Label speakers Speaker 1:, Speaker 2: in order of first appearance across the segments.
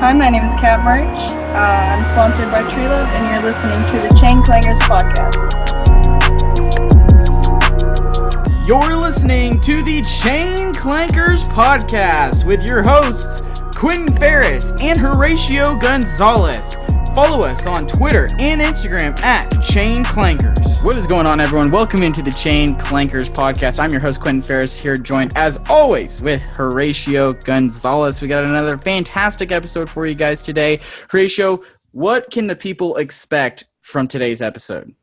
Speaker 1: Hi, my name is Kat Mertsch. I'm sponsored by Tree Love, and you're listening to the Clankers podcast.
Speaker 2: You're listening to the Clankers podcast with your hosts, Quentin Ferris and Horatio Gonzalez. Follow us on Twitter and Instagram at Clankers. What is going on, everyone? Welcome into the Clankers podcast. I'm your host, Quentin Ferris, here joined, as always, with Horatio Gonzalez. We got another fantastic episode for you guys today. Horatio, what can the people expect from today's episode?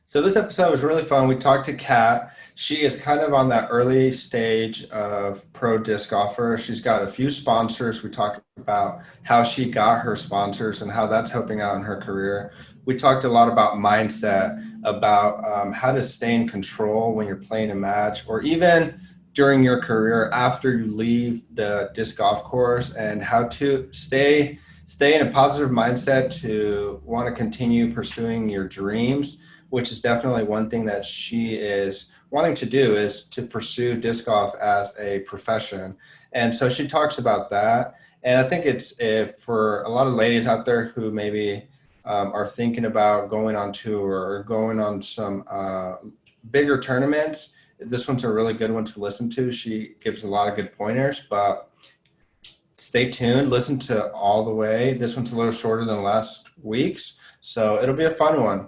Speaker 3: So this episode was really fun. We talked to Kat. She is kind of on that early stage of pro disc golfer. She's got a few sponsors. We talked about how she got her sponsors and how that's helping out in her career. We talked a lot about mindset, about how to stay in control when you're playing a match, or even during your career after you leave the disc golf course, and how to stay in a positive mindset to want to continue pursuing your dreams, which is definitely one thing that she is wanting to do, is to pursue disc golf as a profession. And so she talks about that. And I think it's for a lot of ladies out there who maybe are thinking about going on tour or going on some bigger tournaments, this one's a really good one to listen to. She gives a lot of good pointers, but stay tuned, listen to all the way. This one's a little shorter than last week's, so it'll be a fun one.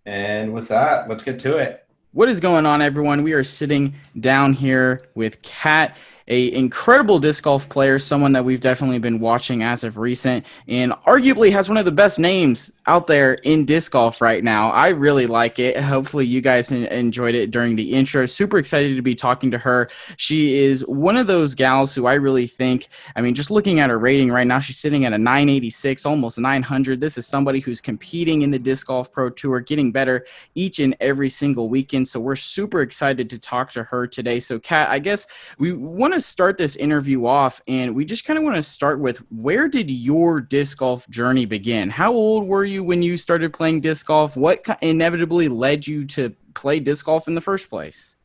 Speaker 3: And with that, let's get to it.
Speaker 2: What is going on, everyone? We are sitting down here with Kat, an incredible disc golf player, someone that we've definitely been watching as of recent, and arguably has one of the best names out there in disc golf right now. I really like it. Hopefully you guys enjoyed it during the intro. Super excited to be talking to her. She is one of those gals who I really think, just looking at her rating right now, she's sitting at a 986, almost 900. This is somebody who's competing in the Disc Golf Pro Tour, getting better each and every single weekend. So we're super excited to talk to her today. So Kat, I guess we want to start this interview off, and we just kind of want to start with, where did your disc golf journey begin? How old were you when you started playing disc golf? What inevitably led you to play disc golf in the first place?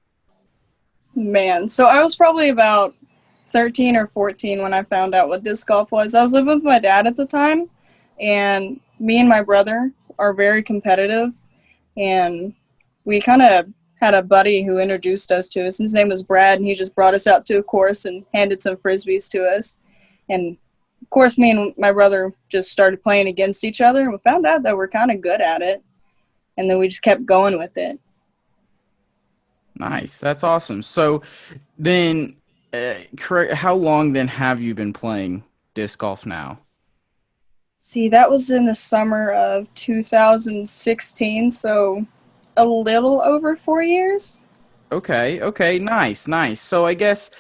Speaker 1: Man, so I was probably about 13 or 14 when I found out what disc golf was. I was living with my dad at the time, and me and my brother are very competitive, and we kind of had a buddy who introduced us to us. His name was Brad, and he just brought us out to a course and handed some Frisbees to us. And, of course, me and my brother just started playing against each other, and we found out that we're kind of good at it. And then we just kept going with it.
Speaker 2: Nice. That's awesome. So then, how long then have you been playing disc golf now?
Speaker 1: See, that was in the summer of 2016, so a little over 4 years.
Speaker 2: Okay, nice. So I guess,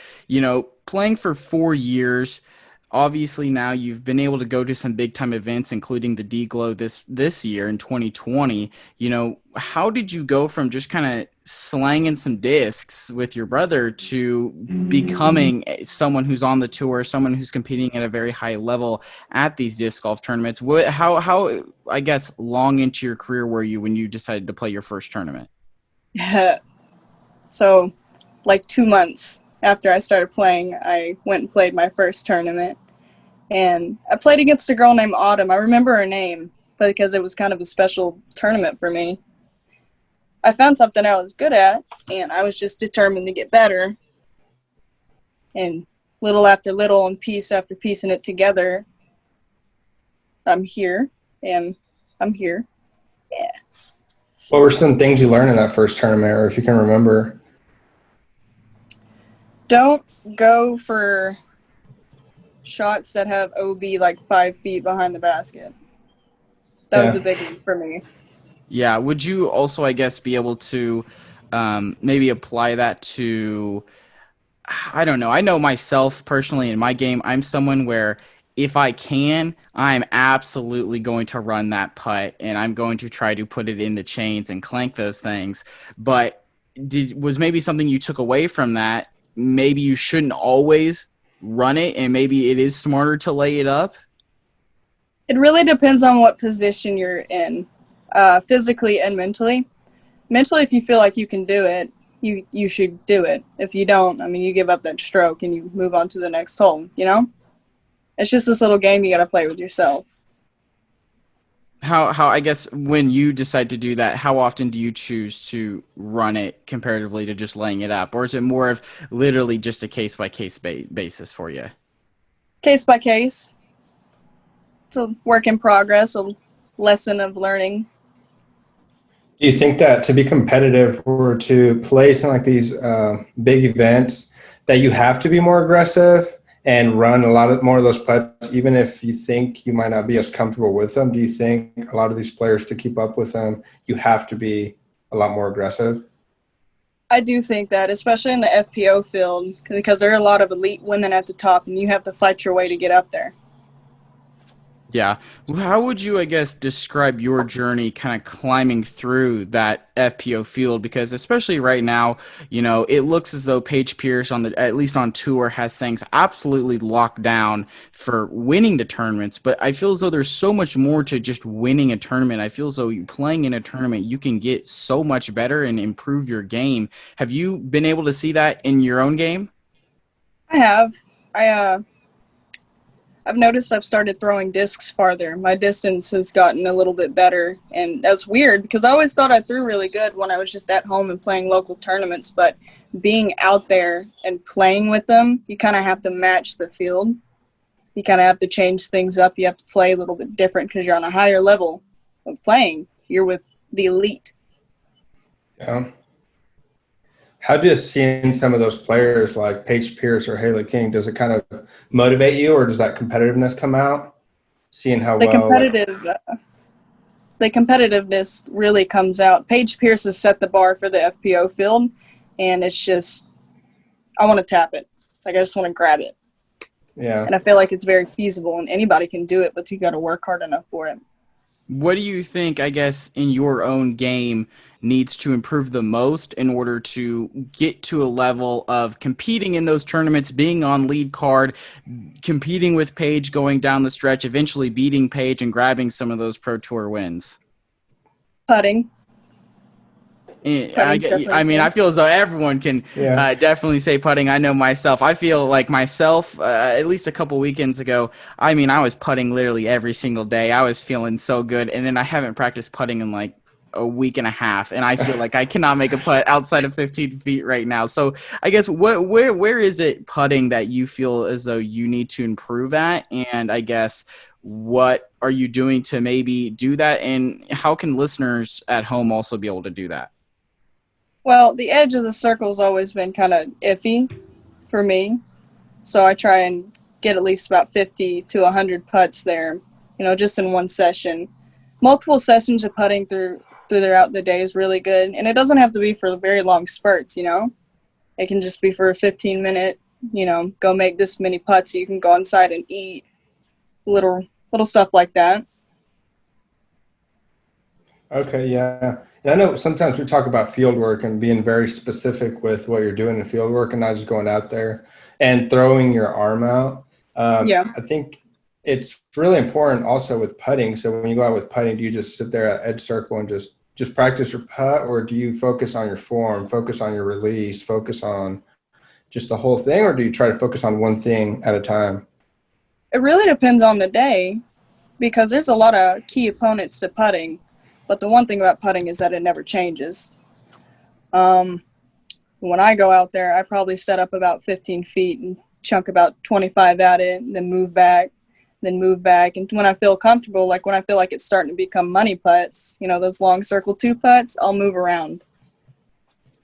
Speaker 2: playing for 4 years, obviously now you've been able to go to some big time events, including the D-Glow this year in 2020. How did you go from just kind of slanging some discs with your brother to becoming someone who's on the tour, someone who's competing at a very high level at these disc golf tournaments? How I guess, long into your career were you when you decided to play your first tournament?
Speaker 1: So, like 2 months after I started playing, I went and played my first tournament. And I played against a girl named Autumn. I remember her name because it was kind of a special tournament for me. I found something I was good at, and I was just determined to get better. And little after little and piece after piecing it together, I'm here. Yeah.
Speaker 3: What were some things you learned in that first tournament, or if you can remember?
Speaker 1: Don't go for shots that have OB like 5 feet behind the basket. That was a big one for me.
Speaker 2: Yeah. Would you also, I guess, be able to maybe apply that to, I don't know. I know myself personally in my game, I'm someone where if I can, I'm absolutely going to run that putt, and I'm going to try to put it in the chains and clank those things. But was maybe something you took away from that? Maybe you shouldn't always run it, and maybe it is smarter to lay it up?
Speaker 1: It really depends on what position you're in, physically and mentally. Mentally, if you feel like you can do it, you should do it. If you don't, you give up that stroke and you move on to the next hole, It's just this little game you got to play with yourself.
Speaker 2: How I guess when you decide to do that, how often do you choose to run it comparatively to just laying it up, or is it more of literally just a case by case basis for you?
Speaker 1: Case by case. It's a work in progress, a lesson of learning.
Speaker 3: Do you think that to be competitive or to play something like these big events, that you have to be more aggressive and run a lot of more of those putts, even if you think you might not be as comfortable with them? Do you think a lot of these players, to keep up with them, you have to be a lot more aggressive?
Speaker 1: I do think that, especially in the FPO field, because there are a lot of elite women at the top, and you have to fight your way to get up there.
Speaker 2: Yeah. How would you, I guess, describe your journey kind of climbing through that FPO field? Because especially right now, it looks as though Paige Pierce, at least on tour, has things absolutely locked down for winning the tournaments. But I feel as though there's so much more to just winning a tournament. I feel as though playing in a tournament, you can get so much better and improve your game. Have you been able to see that in your own game?
Speaker 1: I have. I've noticed I've started throwing discs farther. My distance has gotten a little bit better, and that's weird because I always thought I threw really good when I was just at home and playing local tournaments, but being out there and playing with them, you kind of have to match the field. You kind of have to change things up. You have to play a little bit different because you're on a higher level of playing. You're with the elite.
Speaker 3: Yeah. How does seeing some of those players like Paige Pierce or Haley King, does it kind of motivate you, or does that competitiveness come out? Seeing how
Speaker 1: The
Speaker 3: well,
Speaker 1: the competitiveness really comes out. Paige Pierce has set the bar for the FPO field, and it's just, I want to tap it. Like, I just want to grab it.
Speaker 3: yeah.
Speaker 1: And I feel like it's very feasible, and anybody can do it, but you got to work hard enough for it.
Speaker 2: What do you think, I guess, in your own game needs to improve the most in order to get to a level of competing in those tournaments, being on lead card, competing with Paige going down the stretch, eventually beating Paige and grabbing some of those Pro Tour wins?
Speaker 1: Putting. Putting's
Speaker 2: I
Speaker 1: definitely
Speaker 2: mean,
Speaker 1: good.
Speaker 2: I feel as though everyone can
Speaker 3: Yeah.
Speaker 2: definitely say putting. I know myself. I feel like myself, at least a couple weekends ago, I mean, I was putting literally every single day. I was feeling so good. And then I haven't practiced putting in like a week and a half. And I feel like I cannot make a putt outside of 15 feet right now. So I guess where is it putting that you feel as though you need to improve at? And I guess what are you doing to maybe do that? And how can listeners at home also be able to do that?
Speaker 1: Well, the edge of the circle's always been kind of iffy for me, so I try and get at least about 50 to 100 putts there, just in one session. Multiple sessions of putting throughout the day is really good, and it doesn't have to be for very long spurts, It can just be for a 15-minute, go make this many putts so you can go inside and eat, little stuff like that.
Speaker 3: Okay, yeah. And I know sometimes we talk about field work and being very specific with what you're doing in field work and not just going out there and throwing your arm out.
Speaker 1: Yeah.
Speaker 3: I think it's really important also with putting. So when you go out with putting, do you just sit there at edge circle and just practice your putt, or do you focus on your form, focus on your release, focus on just the whole thing, or do you try to focus on one thing at a time?
Speaker 1: It really depends on the day because there's a lot of key opponents to putting. But the one thing about putting is that it never changes. When I go out there, I probably set up about 15 feet and chunk about 25 at it, and then move back. And when I feel comfortable, like when I feel like it's starting to become money putts, those long circle 2 putts, I'll move around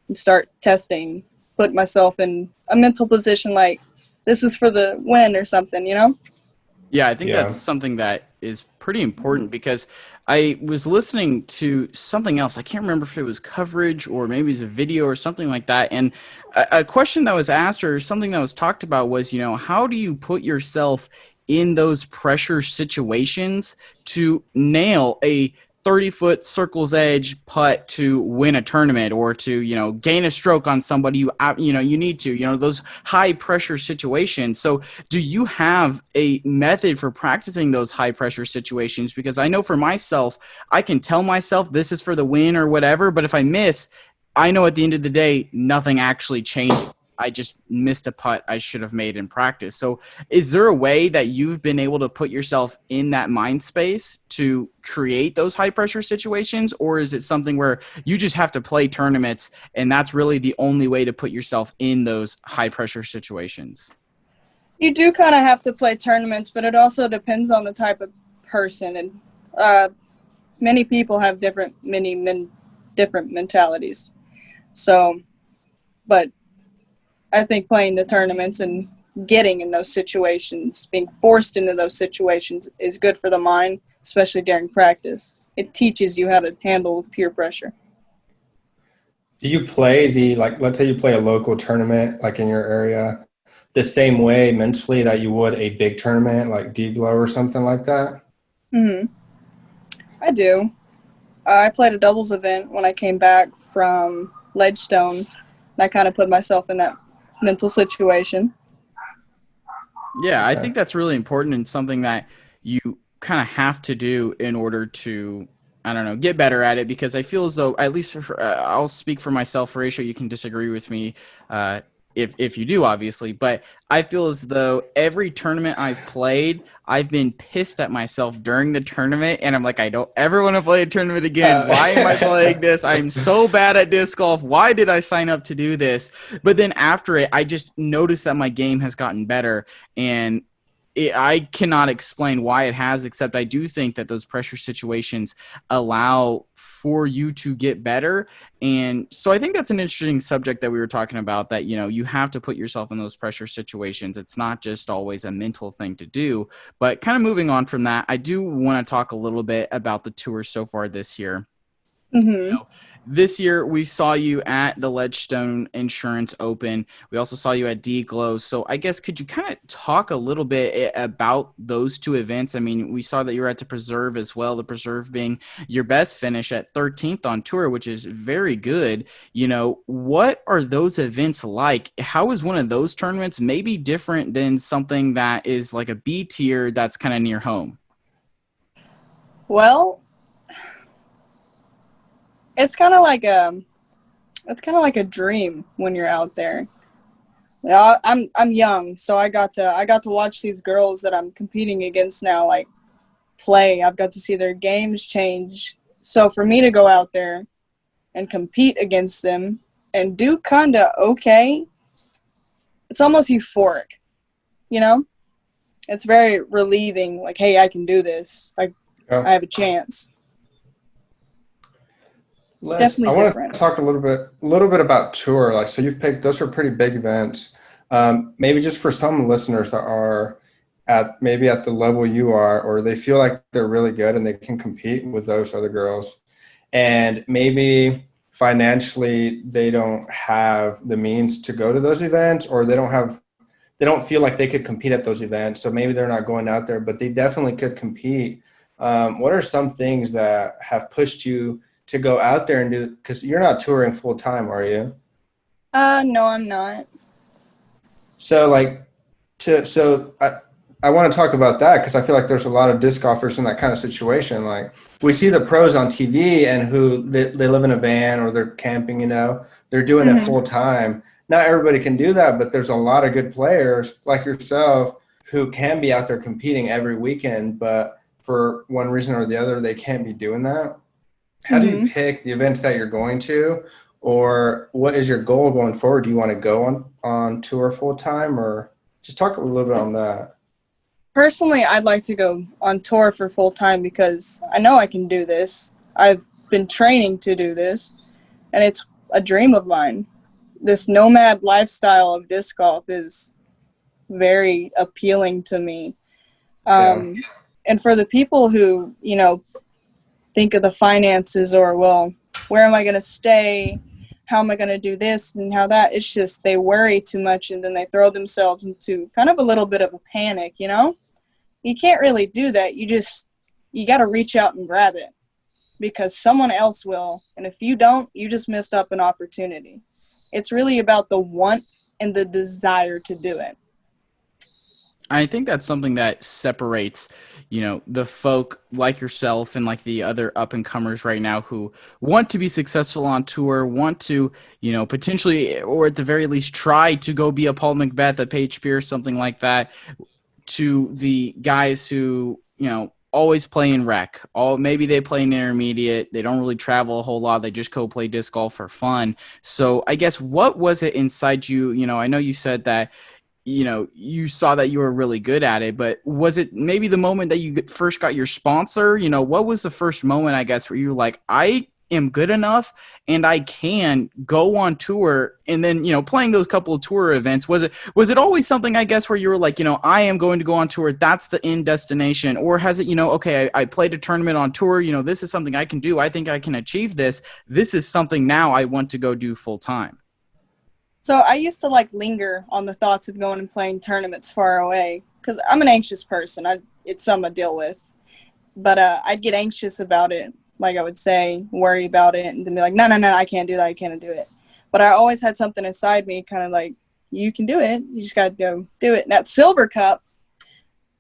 Speaker 1: and start testing, put myself in a mental position like this is for the win or something,
Speaker 2: Yeah, I think
Speaker 3: Yeah.
Speaker 2: that's something that is pretty important because I was listening to something else. I can't remember if it was coverage or maybe it was a video or something like that. And a question that was asked or something that was talked about was, how do you put yourself in those pressure situations to nail a 30-foot circle's edge putt to win a tournament or to, gain a stroke on somebody you need to, those high pressure situations. So do you have a method for practicing those high pressure situations? Because I know for myself, I can tell myself this is for the win or whatever, but if I miss, I know at the end of the day, nothing actually changes. I just missed a putt I should have made in practice. So is there a way that you've been able to put yourself in that mind space to create those high pressure situations? Or is it something where you just have to play tournaments and that's really the only way to put yourself in those high pressure situations?
Speaker 1: You do kind of have to play tournaments, but it also depends on the type of person. And many people have different mentalities. So, but I think playing the tournaments and getting in those situations, being forced into those situations, is good for the mind, especially during practice. It teaches you how to handle peer pressure.
Speaker 3: Do you play let's say you play a local tournament, like in your area, the same way mentally that you would a big tournament, like D-Glow or something like that?
Speaker 1: Mm-hmm. I do. I played a doubles event when I came back from Ledgestone, and I kind of put myself in that mental situation.
Speaker 2: Yeah, I
Speaker 3: Okay.
Speaker 2: think that's really important and something that you kind of have to do in order to, I don't know, get better at it. Because I feel as though, at least I'll speak for myself, Horatio, you can disagree with me uh, if you do, obviously. But I feel as though every tournament I've played, I've been pissed at myself during the tournament. And I'm like, I don't ever want to play a tournament again. Why am I playing this? I'm so bad at disc golf. Why did I sign up to do this? But then after it, I just noticed that my game has gotten better. And I cannot explain why it has, except I do think that those pressure situations allow for you to get better. And so I think that's an interesting subject that we were talking about, that, you have to put yourself in those pressure situations. It's not just always a mental thing to do. But kind of moving on from that, I do want to talk a little bit about the tour so far this year.
Speaker 1: Mm-hmm.
Speaker 2: This year, we saw you at the Ledgestone Insurance Open. We also saw you at D-Glow. So I guess, could you kind of talk a little bit about those two events? I mean, we saw that you were at the Preserve as well, the Preserve being your best finish at 13th on tour, which is very good. What are those events like? How is one of those tournaments maybe different than something that is like a B tier that's kind of near home?
Speaker 1: Well, it's kind of like a dream when you're out there. I'm young, so I got to watch these girls that I'm competing against now, like, play. I've got to see their games change. So for me to go out there and compete against them and do kind of okay, it's almost euphoric, you know? It's very relieving, like, hey, I can do this. I have a chance. It's
Speaker 3: I
Speaker 1: definitely
Speaker 3: want to
Speaker 1: different.
Speaker 3: talk a little bit about tour. Like, so you've picked, those are pretty big events. Maybe just for some listeners that are maybe at the level you are, or they feel like they're really good and they can compete with those other girls, and maybe financially they don't have the means to go to those events, or they don't feel like they could compete at those events. So maybe they're not going out there, but they definitely could compete. What are some things that have pushed you to go out there and do, because you're not touring full time, are you?
Speaker 1: No, I'm not.
Speaker 3: So like I want to talk about that because I feel like there's a lot of disc golfers in that kind of situation. Like, we see the pros on TV and who they live in a van or they're camping, they're doing it
Speaker 1: Mm-hmm.
Speaker 3: full time. Not everybody can do that, but there's a lot of good players like yourself who can be out there competing every weekend, but for one reason or the other, they can't be doing that. How do you
Speaker 1: Mm-hmm.
Speaker 3: pick the events that you're going to, or what is your goal going forward? Do you want to go on tour full time, or just talk a little bit on that?
Speaker 1: Personally, I'd like to go on tour for full time because I know I can do this. I've been training to do this, and it's a dream of mine. This nomad lifestyle of disc golf is very appealing to me.
Speaker 3: Yeah.
Speaker 1: Um, and for the people who, think of the finances, or, well, where am I going to stay? How am I going to do this and how that? It's just they worry too much, and then they throw themselves into kind of a little bit of a panic. You can't really do that. You got to reach out and grab it because someone else will. And if you don't, you just missed up an opportunity. It's really about the want and the desire to do it.
Speaker 2: I think that's something that separates, the folk like yourself and like the other up and comers right now who want to be successful on tour, want to, potentially, or at the very least try to go be a Paul Macbeth, a Paige Pierce, something like that, to the guys who, always play in rec. Maybe they play in intermediate. They don't really travel a whole lot. They just go play disc golf for fun. So I guess what was it inside you? I know you said that you saw that you were really good at it, but was it maybe the moment that you first got your sponsor? What was the first moment, I guess, where you were like, I am good enough and I can go on tour? And then, playing those couple of tour events, was it always something, I guess, where you were like, I am going to go on tour, that's the end destination? Or has it, okay, I played a tournament on tour, this is something I can do, I think I can achieve this is something now I want to go do full time?
Speaker 1: So I used to linger on the thoughts of going and playing tournaments far away because I'm an anxious person. It's something I deal with. But I'd get anxious about it. Like I would say, worry about it, and then be like, no, I can't do that. I can't do it. But I always had something inside me kind of like, you can do it. You just got to go do it. And at Silver Cup,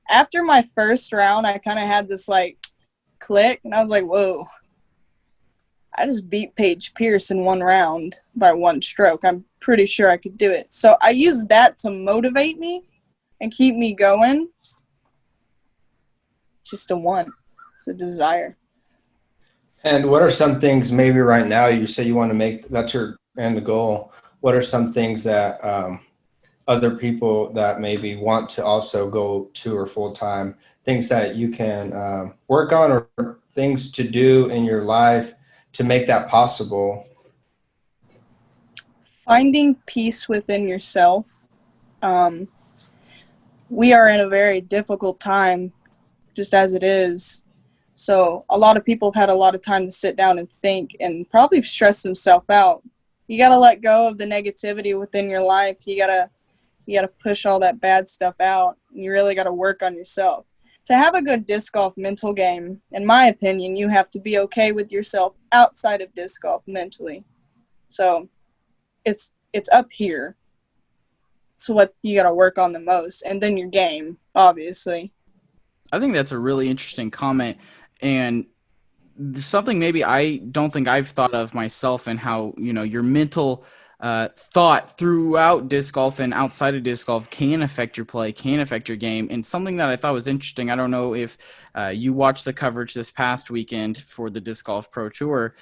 Speaker 1: after my first round, I kind of had this click, and I was like, whoa. I just beat Paige Pierce in one round by one stroke. I'm pretty sure I could do it. So I used that to motivate me and keep me going. It's just a want. It's a desire.
Speaker 3: And what are some things maybe right now you say you want to make, that's your end goal. What are some things that other people that maybe want to also go tour full time, things that you can work on or things to do in your life to make that possible?
Speaker 1: Finding peace within yourself. We are in a very difficult time just as it is. So a lot of people have had a lot of time to sit down and think and probably stress themselves out. You got to let go of the negativity within your life. You got to push all that bad stuff out. You really got to work on yourself. To have a good disc golf mental game, in my opinion, you have to be okay with yourself outside of disc golf mentally. So it's up here. It's what you got to work on the most. And then your game, obviously.
Speaker 2: I think that's a really interesting comment, and something maybe I don't think I've thought of myself, and how, your mental thought throughout disc golf and outside of disc golf can affect your play, can affect your game. And something that I thought was interesting, I don't know if you watched the coverage this past weekend for the Disc Golf Pro Tour,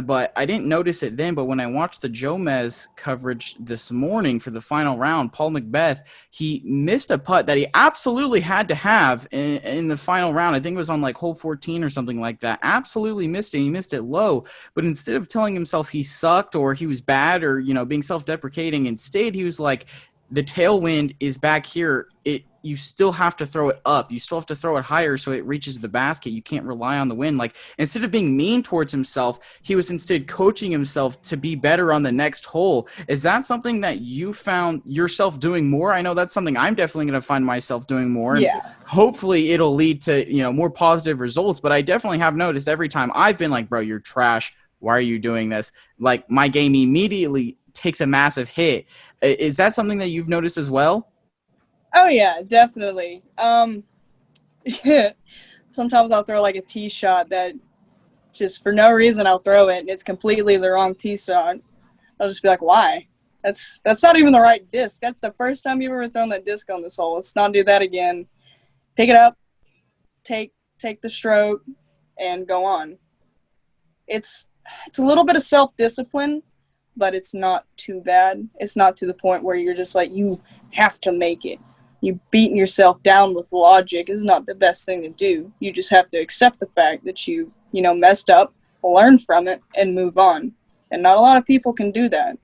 Speaker 2: but I didn't notice it then. But when I watched the Jomez coverage this morning for the final round, Paul Macbeth, he missed a putt that he absolutely had to have in the final round. I think it was on hole 14 or something like that. Absolutely missed it. He missed it low. But instead of telling himself he sucked or he was bad or, being self-deprecating, instead he was like, the tailwind is back here. You still have to throw it up. You still have to throw it higher so it reaches the basket. You can't rely on the wind. Instead of being mean towards himself, he was instead coaching himself to be better on the next hole. Is that something that you found yourself doing more? I know that's something I'm definitely going to find myself doing more.
Speaker 1: Yeah.
Speaker 2: And hopefully it'll lead to, more positive results. But I definitely have noticed every time I've been like, bro, you're trash. Why are you doing this? My game immediately takes a massive hit. Is that something that you've noticed as well?
Speaker 1: Oh, yeah, definitely. Sometimes I'll throw a tee shot that just for no reason I'll throw it, and it's completely the wrong tee shot. I'll just be like, why? That's not even the right disc. That's the first time you've ever thrown that disc on this hole. Let's not do that again. Pick it up, take the stroke, and go on. It's a little bit of self-discipline, but it's not too bad. It's not to the point where you're just you have to make it. You beating yourself down with logic is not the best thing to do. You just have to accept the fact that you messed up, learn from it, and move on. And not a lot of people can do that.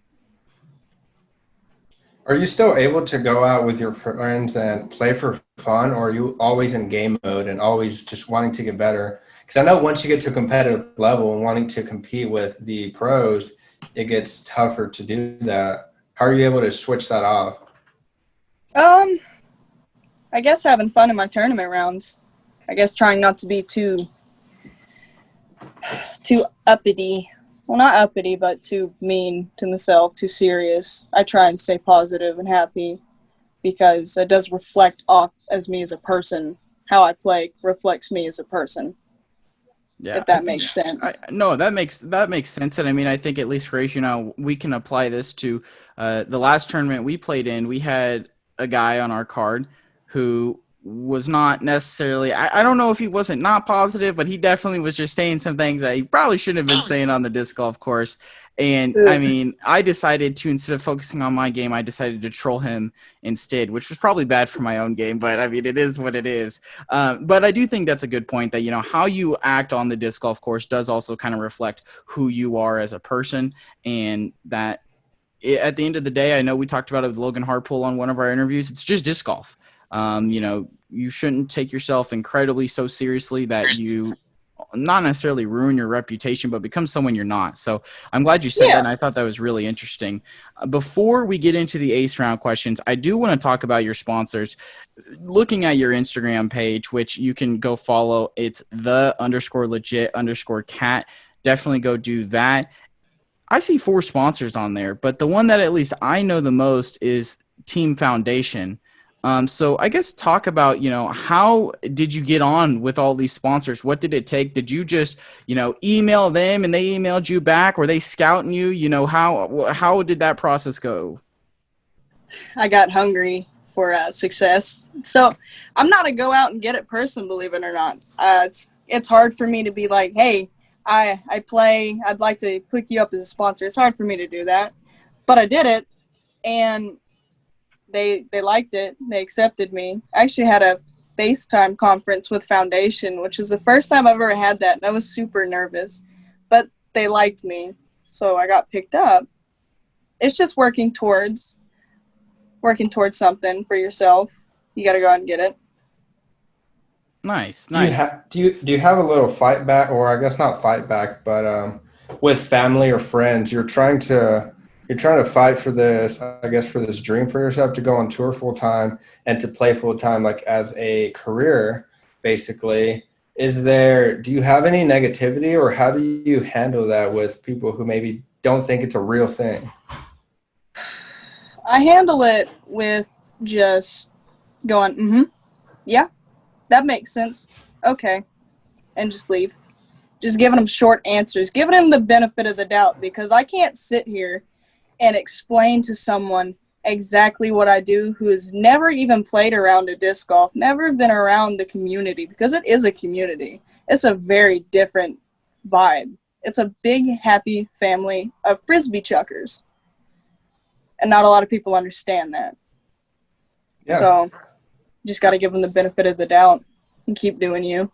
Speaker 3: Are you still able to go out with your friends and play for fun, or are you always in game mode and always just wanting to get better? Because I know once you get to a competitive level and wanting to compete with the pros, it gets tougher to do that. How are you able to switch that off?
Speaker 1: I guess having fun in my tournament rounds. I guess trying not to be too uppity. Well, not uppity, but too mean to myself, too serious. I try and stay positive and happy because it does reflect off as me as a person how I play reflects me as a person.
Speaker 2: Yeah,
Speaker 1: If that makes sense.
Speaker 2: no, that makes sense, and I mean, I think at least Horatio and I, we can apply this to the last tournament we played in. We had a guy on our card who was not necessarily. I don't know if he wasn't not positive, but he definitely was just saying some things that he probably shouldn't have been saying on the disc golf course. And I
Speaker 1: Ugh.
Speaker 2: mean, I decided to, instead of focusing on my game, I decided to troll him instead, which was probably bad for my own game. But I mean, it is what it is. But I do think that's a good point that, you know, how you act on the disc golf course does also kind of reflect who you are as a person. And that at the end of the day, I know we talked about it with Logan Harpool on one of our interviews. It's just disc golf. You know, you shouldn't take yourself incredibly so seriously that you not necessarily ruin your reputation, but become someone you're not. So I'm glad you said that, and I thought that was really interesting. Before we get into the ace round questions, I do want to talk about your sponsors. Looking at your Instagram page, which you can go follow, it's the_legit_cat. Definitely go do that. I see 4 sponsors on there, but the one that at least I know the most is Team Foundation. So I guess talk about, you know, how did you get on with all these sponsors? What did it take? Did you just, you know, email them and they emailed you back? Were they scouting you? You know, how did that process go?
Speaker 1: I got hungry for success. So I'm not a go out and get it person, believe it or not. It's hard for me to be like, hey, I play. I'd like to pick you up as a sponsor. It's hard for me to do that, but I did it, and they liked it. They accepted me. I actually had a FaceTime conference with Foundation, which was the first time I've ever had that, and I was super nervous, but they liked me, so I got picked up. It's just working towards something for yourself. You got to go out and get it.
Speaker 2: Nice.
Speaker 3: Do you have a little fight back, or I guess not fight back, but with family or friends, you're trying to fight for this, I guess, for this dream for yourself to go on tour full time and to play full time, like as a career, basically. Do you have any negativity, or how do you handle that with people who maybe don't think it's a real thing?
Speaker 1: I handle it with just going, yeah, that makes sense. Okay. And just leave. Just giving them short answers, giving them the benefit of the doubt, because I can't sit here and explain to someone exactly what I do who has never even played around a disc golf, never been around the community, because it is a community. It's a very different vibe. It's a big, happy family of frisbee chuckers. And not a lot of people understand that.
Speaker 3: Yeah.
Speaker 1: So just got to give them the benefit of the doubt and keep doing you.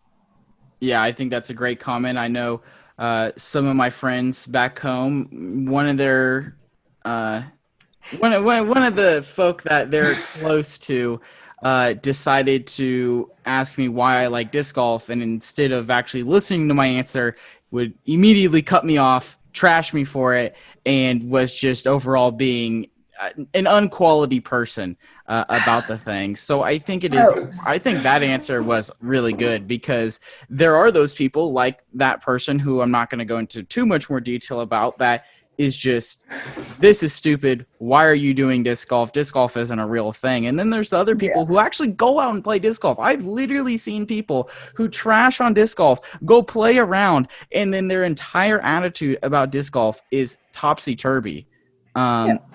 Speaker 2: Yeah, I think that's a great comment. I know some of my friends back home, one of their one of the folk that they're close to decided to ask me why I like disc golf, and instead of actually listening to my answer, would immediately cut me off, trash me for it, and was just overall being an unquality person about the thing. So I think I think that answer was really good, because there are those people like that person who I'm not going to go into too much more detail about, that is just, this is stupid. Why are you doing disc golf? Disc golf isn't a real thing. And then there's the other people who actually go out and play disc golf. I've literally seen people who trash on disc golf, go play around, and then their entire attitude about disc golf is topsy-turvy.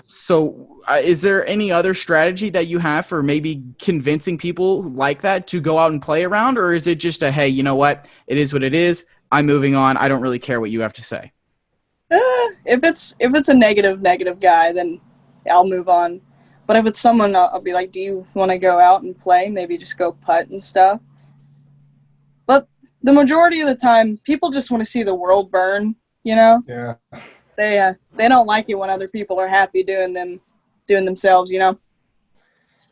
Speaker 2: So is there any other strategy that you have for maybe convincing people like that to go out and play around? Or is it just a, hey, you know what? It is what it is. I'm moving on. I don't really care what you have to say.
Speaker 1: If it's a negative guy, then I'll move on. But if it's someone, I'll be like, do you want to go out and play? Maybe just go putt and stuff. But the majority of the time, people just want to see the world burn, you know?
Speaker 3: Yeah.
Speaker 1: They don't like it when other people are happy doing themselves, you know?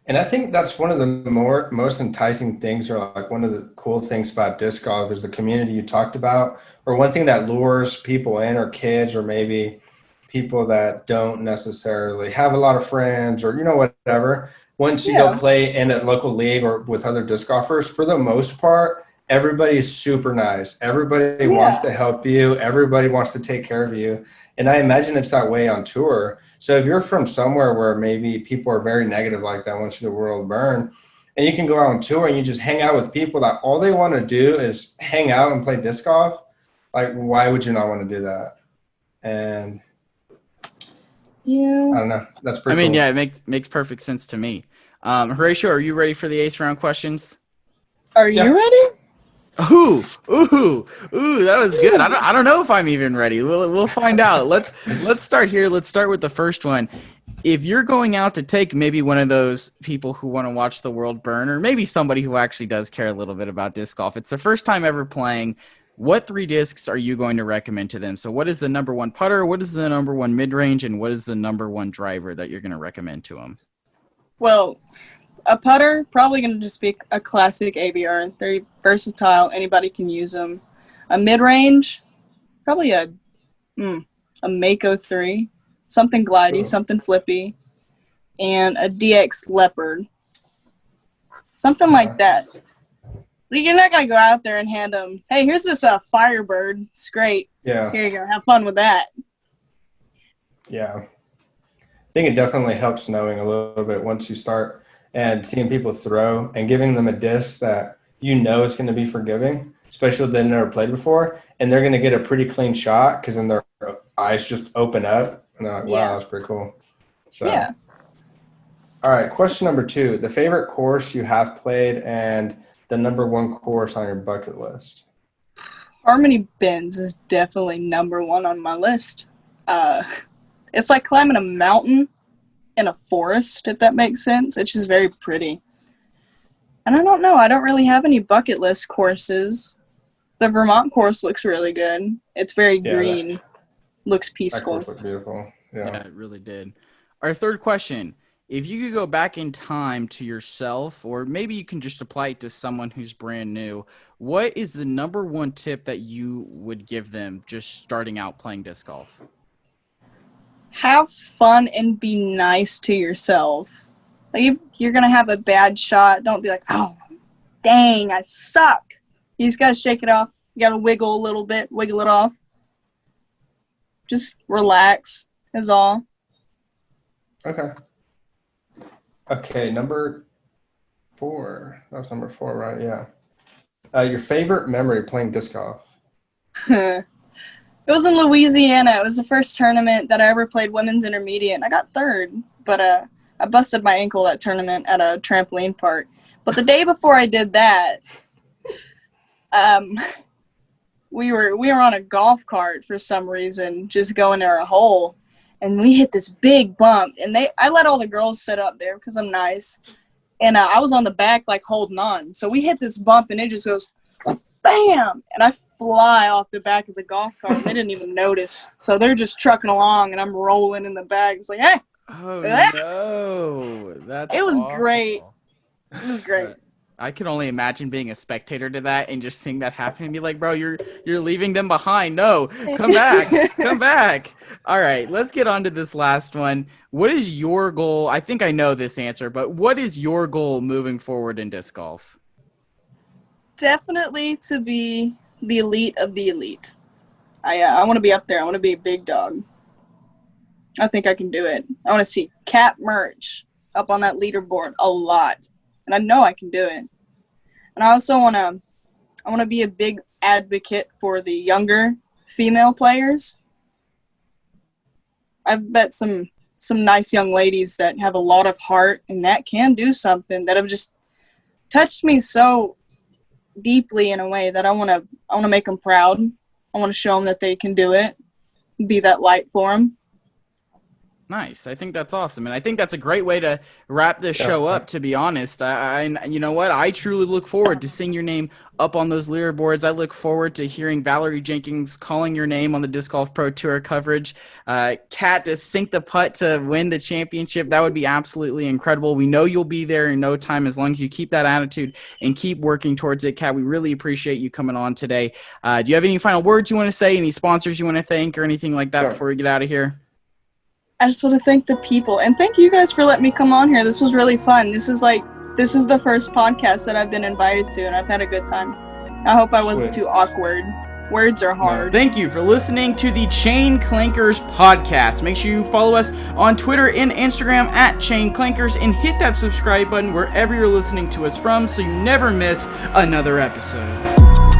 Speaker 3: And I think that's one of the most enticing things, or like one of the cool things about disc golf, is the community you talked about, or one thing that lures people in, or kids, or maybe people that don't necessarily have a lot of friends, or, you know, whatever. Once you go play in a local league or with other disc golfers, for the most part, everybody is super nice. Everybody wants to help you. Everybody wants to take care of you. And I imagine it's that way on tour. So if you're from somewhere where maybe people are very negative like that, want to see the world burn, and you can go out on tour and you just hang out with people that all they want to do is hang out and play disc golf. Like, why would you not want to do that? And
Speaker 1: Yeah.
Speaker 3: I don't know. That's pretty cool.
Speaker 2: Yeah, it makes perfect sense to me. Horatio, are you ready for the ace round questions?
Speaker 1: Are you ready?
Speaker 2: Ooh, that was good. I don't know if I'm even ready. We'll find out. Let's start here. Let's start with the first one. If you're going out to take maybe one of those people who want to watch the world burn, or maybe somebody who actually does care a little bit about disc golf, it's the first time ever playing, what 3 discs are you going to recommend to them? So what is the number 1 putter, what is the number 1 mid-range, and what is the number 1 driver that you're going to recommend to them?
Speaker 1: Well, a putter, probably going to just be a classic ABR. They're versatile. Anybody can use them. A mid-range, probably a Mako 3. Something glidey, something flippy. And a DX Leopard. Something like that. You're not going to go out there and hand them, hey, here's this Firebird. It's great.
Speaker 3: Yeah.
Speaker 1: Here you go. Have fun with that.
Speaker 3: Yeah. I think it definitely helps knowing a little bit once you start and seeing people throw and giving them a disc that you know is going to be forgiving, especially if they've never played before, and they're going to get a pretty clean shot because then their eyes just open up and they're like, wow, that's pretty cool. So,
Speaker 1: yeah.
Speaker 3: All right, question number 2, the favorite course you have played and the number 1 course on your bucket list.
Speaker 1: Harmony Bends is definitely number 1 on my list. It's like climbing a mountain in a forest, if that makes sense. It's just very pretty. And I don't know. I don't really have any bucket list courses. The Vermont course looks really good. It's very green. Looks peaceful.
Speaker 3: That course looked beautiful.
Speaker 2: Yeah, it really did. Our third question. If you could go back in time to yourself, or maybe you can just apply it to someone who's brand new, what is the number 1 tip that you would give them just starting out playing disc golf?
Speaker 1: Have fun and be nice to yourself. Like, if you're going to have a bad shot, don't be like, oh, dang, I suck. You just got to shake it off. You got to wiggle a little bit, wiggle it off. Just relax is all.
Speaker 3: Okay, number 4. That was number 4, right? Yeah. Your favorite memory playing disc golf?
Speaker 1: It was in Louisiana. It was the first tournament that I ever played women's intermediate, and I got 3rd. But I busted my ankle that tournament at a trampoline park. But the day before I did that, we were on a golf cart for some reason, just going to a hole, and we hit this big bump. And I let all the girls sit up there because I'm nice, and I was on the back like holding on. So we hit this bump, and it just goes bam, and I fly off the back of the golf cart, and they didn't even notice. So they're just trucking along, and I'm rolling in the bag. It's like, hey.
Speaker 2: Oh, no.
Speaker 1: It was
Speaker 2: awful.
Speaker 1: great. It was great.
Speaker 2: I can only imagine being a spectator to that and just seeing that happen and be like, bro, you're leaving them behind. No, come back. Come back. All right, let's get on to this last one. What is your goal? I think I know this answer, but what is your goal moving forward in disc golf?
Speaker 1: Definitely to be the elite of the elite. I want to be up there. I want to be a big dog. I think I can do it. I want to see Kat Mertsch up on that leaderboard a lot, and I know I can do it. And I also want to be a big advocate for the younger female players. I've met some nice young ladies that have a lot of heart and that can do something, that have just touched me so deeply in a way that I want to make them proud. I want to show them that they can do it, be that light for them.
Speaker 2: Nice. I think that's awesome. And I think that's a great way to wrap this show up, to be honest. I you know what? I truly look forward to seeing your name up on those leaderboards. I look forward to hearing Valerie Jenkins calling your name on the Disc Golf Pro Tour coverage. Kat to sink the putt to win the championship. That would be absolutely incredible. We know you'll be there in no time as long as you keep that attitude and keep working towards it. Kat, we really appreciate you coming on today. Do you have any final words you want to say, any sponsors you want to thank, or anything like that before we get out of here?
Speaker 1: I just want to thank the people, and thank you guys for letting me come on here. This was really fun. This is the first podcast that I've been invited to, and I've had a good time. I hope I wasn't too awkward. Words are hard.
Speaker 2: Thank you for listening to the Chain Clankers podcast. Make sure you follow us on Twitter and Instagram at Chain Clankers and hit that subscribe button wherever you're listening to us from so you never miss another episode.